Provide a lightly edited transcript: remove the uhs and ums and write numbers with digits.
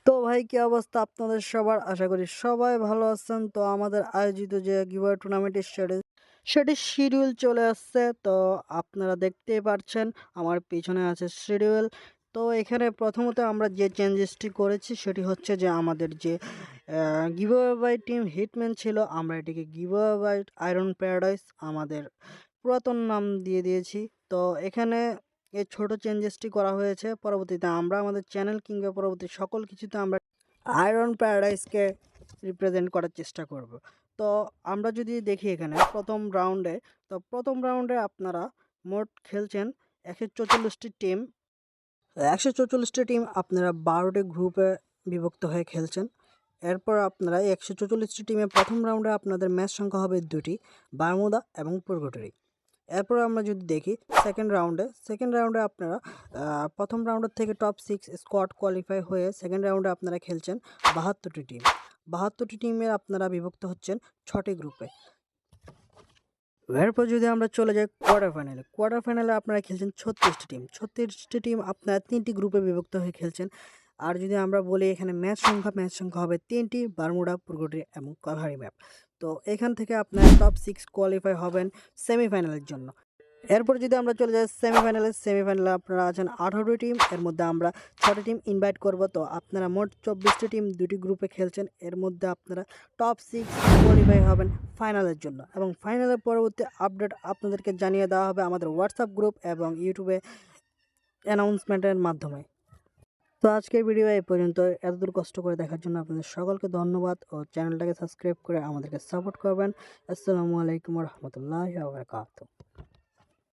তো ভাই কি অবস্থা আপনাদের সবার? আশা করি সবাই ভালো আছেন। তো আমাদের আয়োজিত যে গিভঅ্যাওয়ে টুর্নামেন্টের সেটির শিডিউল চলে আসছে। তো আপনারা দেখতেই পারছেন আমার পিছনে আছে শিডিউল। তো এখানে প্রথমত আমরা যে চেঞ্জেসটি করেছি সেটি হচ্ছে যে আমাদের যে গিভঅ্যাওয়ে বাই টিম হিটম্যান ছিল, আমরা এটিকে গিভঅ্যাওয়ে বাই আয়রন প্যারাডাইস আমাদের পুরাতন নাম দিয়ে দিয়েছি। তো এখানে এই ছোট চেঞ্জেসটি করা হয়েছে। পরবর্তীতে আমরা আমাদের চ্যানেল কিংবা পরবর্তী সকল কিছুতে আমরা আয়রন প্যারাডাইসকে রিপ্রেজেন্ট করার চেষ্টা করব। তো আমরা যদি দেখি এখানে প্রথম রাউন্ডে আপনারা মোট খেলছেন 144টি টিম। 144টি টিম আপনারা 12টি গ্রুপে বিভক্ত হয়ে খেলছেন। এরপর আপনারা এই 144টি টিমে প্রথম রাউন্ডে আপনাদের ম্যাচ সংখ্যা হবে 2টি, বারমুদা এবং পুর্গটরি। এরপর আমরা যদি দেখি সেকেন্ড রাউন্ডে আপনারা প্রথম রাউন্ডের থেকে টপ 6 স্কোয়াড কোয়ালিফাই হয়ে সেকেন্ড রাউন্ডে আপনারা খেলছেন 72টি টিম। 72টি টিমের আপনারা বিভক্ত হচ্ছেন 6টি গ্রুপে। এরপর যদি আমরা চলে যাই কোয়ার্টার ফাইনালে আপনারা খেলছেন 36টি টিম আপনারা 3টি গ্রুপে বিভক্ত হয়ে খেলছেন। আর যদি আমরা বলি এখানে ম্যাচ সংখ্যা হবে 3টি, বারমুডা, পুর্গটরি এবং কাভারি ম্যাপ। তো এখান থেকে আপনারা টপ 6 কোয়ালিফাই হবেন সেমিফাইনালের জন্য। এরপর যদি আমরা চলে যাই সেমিফাইনালে আপনারা আছেন 18টি টিম। এর মধ্যে আমরা 6টি টিম ইনভাইট করব। তো আপনারা মোট 24টি টিম 2টি গ্রুপে খেলছেন। এর মধ্যে আপনারা টপ 6 কোয়ালিফাই হবেন ফাইনালের জন্য, এবং ফাইনালের পরবর্তী আপডেট আপনাদেরকে জানিয়ে দেওয়া হবে আমাদের হোয়াটসঅ্যাপ গ্রুপ এবং ইউটিউবে অ্যানাউন্সমেন্টের মাধ্যমে। তো আজকের ভিডিও এই পর্যন্ত। এতদূর কষ্ট করে দেখার জন্য আপনাদের সকলকে ধন্যবাদ ও চ্যানেলটাকে সাবস্ক্রাইব করে আমাদেরকে সাপোর্ট করবেন। আসসালামু আলাইকুম রহমতুল্লাহি ওয়া বারাকাতুহু।